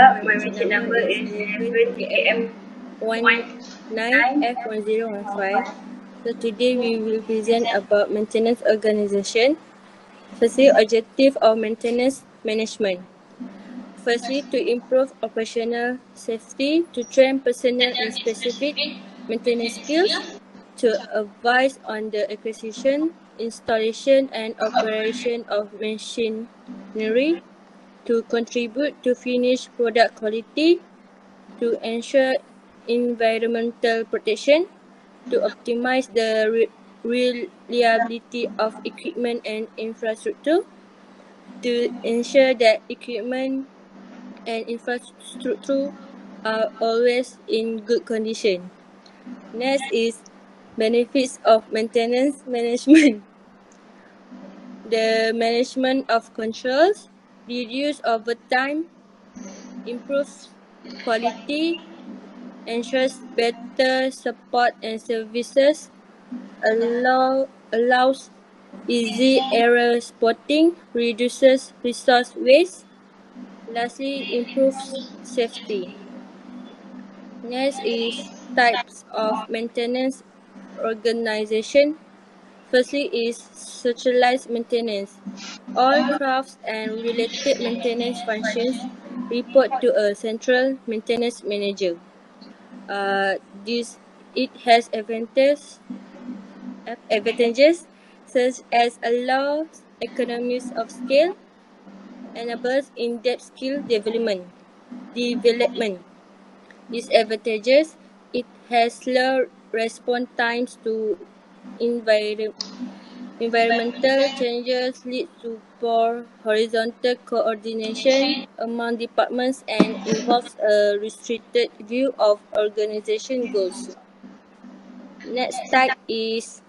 My mention number is 11 TKM 19F1015. So today we will present about maintenance organization. Firstly, objective of maintenance management. Firstly, to improve operational safety, to train personnel in specific maintenance skills, to advise on the acquisition, installation and operation of machinery, to contribute to finished product quality, to ensure environmental protection, to optimize the reliability of equipment and infrastructure, to ensure that equipment and infrastructure are always in good condition. Next is benefits of maintenance management. The management of controls, reduce overtime, improves quality, ensures better support and services, allows easy error spotting, reduces resource waste. Lastly, improves safety. Next is types of maintenance organization. Firstly is centralized maintenance. All crafts and related maintenance functions report to a central maintenance manager. This it has advantages such as allows economies of scale, enables in-depth skill development. Disadvantages: it has slow response times to environmental changes, leads to poor horizontal coordination among departments, and involves a restricted view of organization goals. Next type is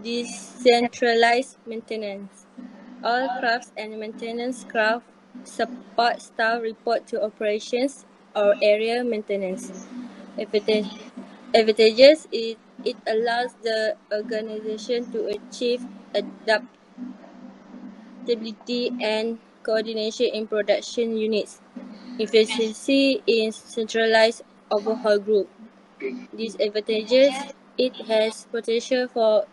decentralized maintenance. All crafts and maintenance craft support staff report to operations or area maintenance. Advantages is it allows the organization to achieve adaptability and coordination in production units. Efficiency in centralized overhaul group. Disadvantages: it has potential for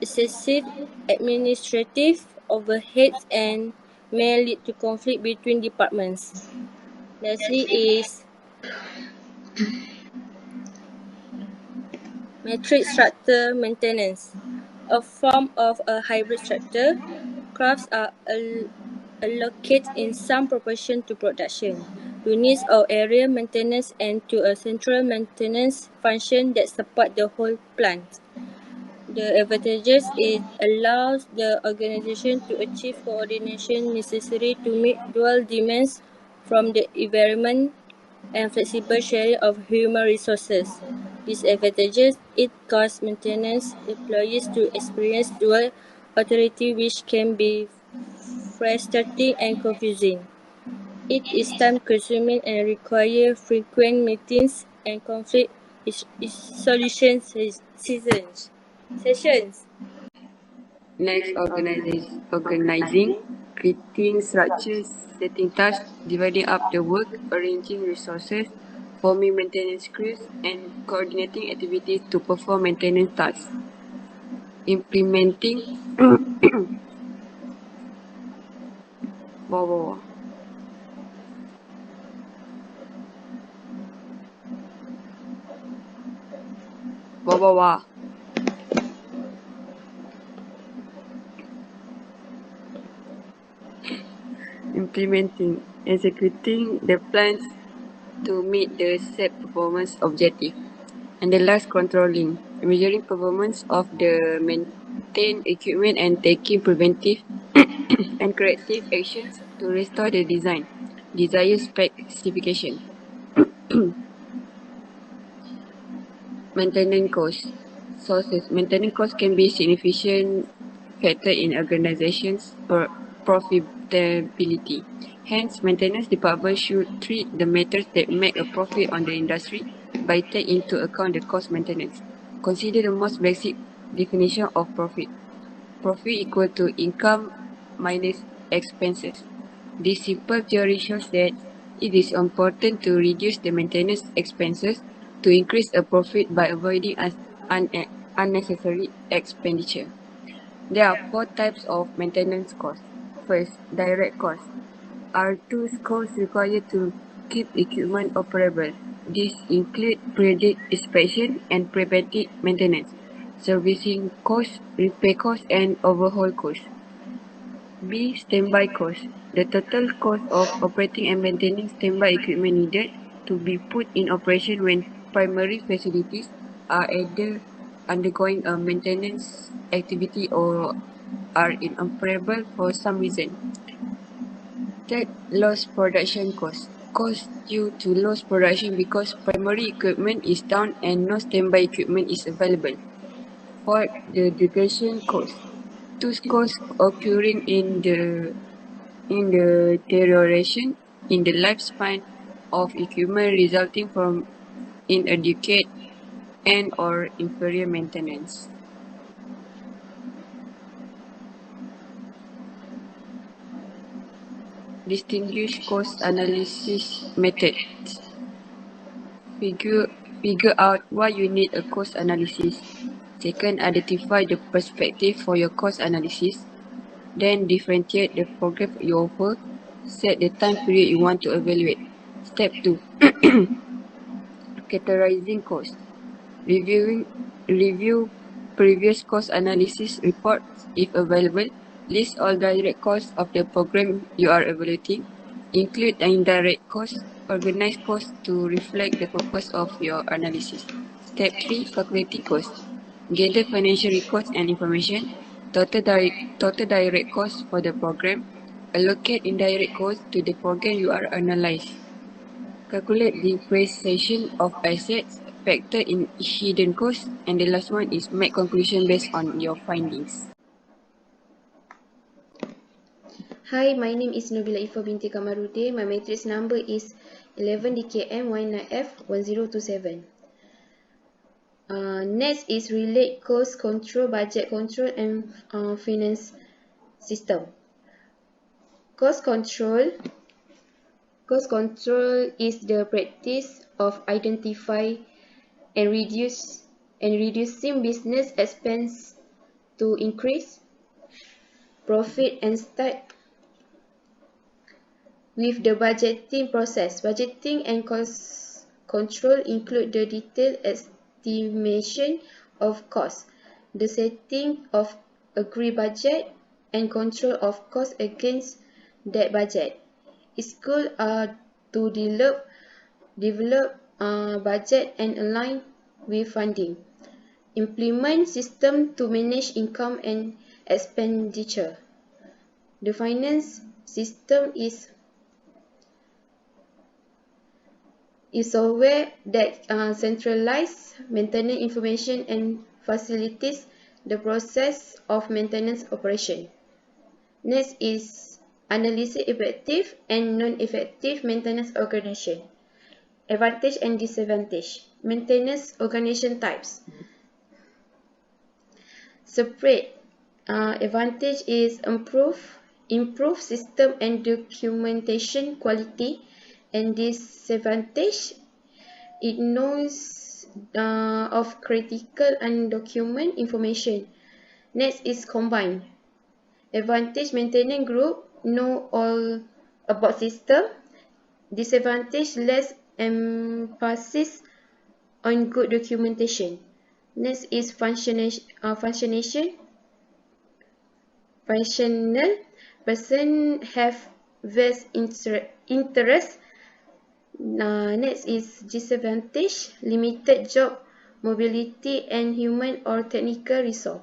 excessive administrative overheads and may lead to conflict between departments. Lastly is matrix structure maintenance, a form of a hybrid structure. Crafts are allocated in some proportion to production units or area maintenance and to a central maintenance function that support the whole plant. The advantages it allows the organization to achieve coordination necessary to meet dual demands from the environment and flexible sharing of human resources. Disadvantages: it causes maintenance employees to experience dual authority, which can be frustrating and confusing. It is time-consuming and requires frequent meetings and conflict solution sessions. Next, organizing, creating structures, setting tasks, dividing up the work, arranging resources, forming maintenance crews, and coordinating activities to perform maintenance tasks. Implementing implementing, executing the plans to meet the set performance objective. And the last, controlling, measuring performance of the maintained equipment and taking preventive and corrective actions to restore the desired specification. Maintenance costs. Sources. Maintenance costs can be a significant factor in organizations' profitability. Hence, maintenance department should treat the matters that make a profit on the industry by taking into account the cost maintenance. Consider the most basic definition of profit. profit equal to income minus expenses. This simple theory shows that it is important to reduce the maintenance expenses to increase a profit by avoiding unnecessary expenditure. There are four types of maintenance costs. First, direct costs are those costs required to keep equipment operable. These include periodic inspection and preventive maintenance, servicing costs, repair costs, and overhaul costs. B. Standby costs. The total cost of operating and maintaining standby equipment needed to be put in operation when primary facilities are either undergoing a maintenance activity or are inoperable for some reason. Third, lost production costs. Costs due to lost production because primary equipment is down and no standby equipment is available. Fourth, the degradation cost. Those costs occurring in the deterioration in the lifespan of equipment resulting from inadequate and or inferior maintenance. Distinguish cost analysis methods. Figure out why you need a cost analysis. Second, identify the perspective for your cost analysis. Then differentiate the program you offer. Set the time period you want to evaluate. Step 2. Categorizing costs. Review previous cost analysis reports if available. List all direct costs of the program you are evaluating. Include indirect costs. Organize costs to reflect the purpose of your analysis. Step 3. Calculating costs. Gather financial records and information. Total direct costs for the program. Allocate indirect costs to the program you are analyzing. Calculate depreciation of assets, factor in hidden costs, and the last one is make conclusion based on your findings. Hi, my name is Iffah binti Kamarudin. My matrix number is 11DKM19F1027. Next is relate cost control, budget control, and finance system. Cost control is the practice of identifying and reducing business expense to increase profit and start with the budgeting process. Budgeting and cost control include the detailed estimation of costs, the setting of agreed budget, and control of costs against that budget. Its goals are to develop budget and align with funding. Implement system to manage income and expenditure. The finance system is software that centralizes maintenance information and facilitates the process of maintenance operation. Next is analysis effective and non-effective maintenance organization. Advantage and disadvantage. Maintenance organization types. Separate. Advantage is improve system and documentation quality, and disadvantage, ignores of critical and document information. Next is combine. Advantage, maintenance group know all about system. Disadvantage, less emphasis on good documentation. Next is functional. Person have vast interest. Next is disadvantage, limited job mobility and human or technical resource.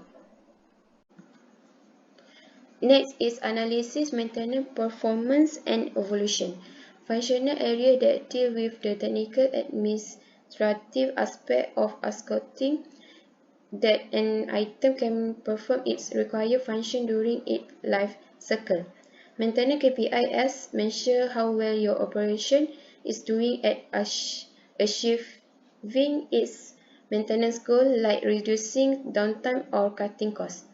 Next is analysis, maintenance, performance, and evolution. Functional area that deal with the technical administrative aspect of ascertaining that an item can perform its required function during its life cycle. Maintenance KPIs measure how well your operation is doing at achieving its maintenance goal, like reducing downtime or cutting costs.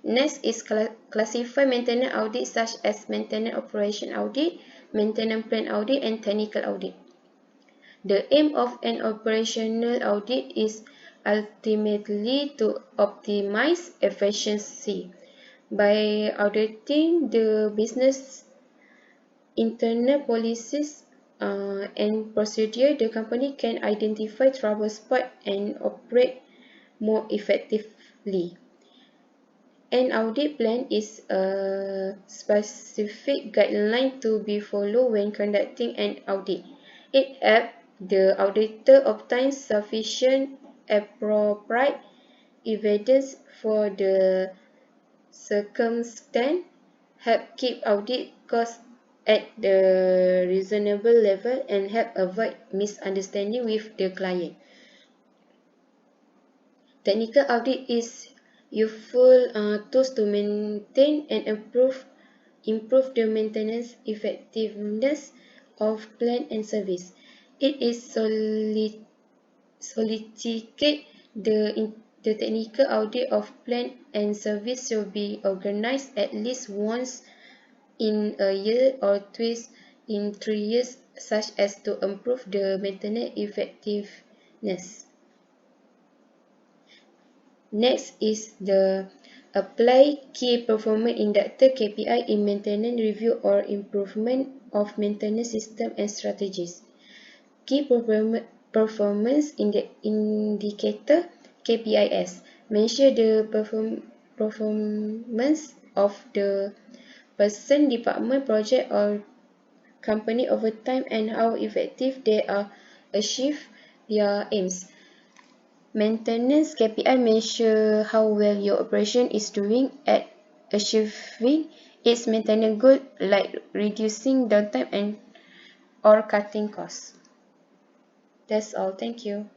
Next is classify maintenance audit such as maintenance operation audit, maintenance plan audit, and technical audit. The aim of an operational audit is ultimately to optimize efficiency. By auditing the business internal policies and procedure, the company can identify trouble spots and operate more effectively. An audit plan is a specific guideline to be followed when conducting an audit. It helps the auditor obtain sufficient appropriate evidence for the circumstance, help keep audit costs at the reasonable level, and help avoid misunderstanding with the client. Technical audit is useful tools to maintain and improve the maintenance effectiveness of plant and service. It is solicited the technical audit of plant and service should be organized at least once in a year or twice in 3 years, such as to improve the maintenance effectiveness. Next is the apply key performance indicator KPI in maintenance review or improvement of maintenance system and strategies. Key performance indicator KPIs measure the performance of the person, department, project, or company over time and how effective they are achieve their aims. Maintenance KPI measure how well your operation is doing at achieving its maintenance goal, like reducing downtime and or cutting costs. That's all. Thank you.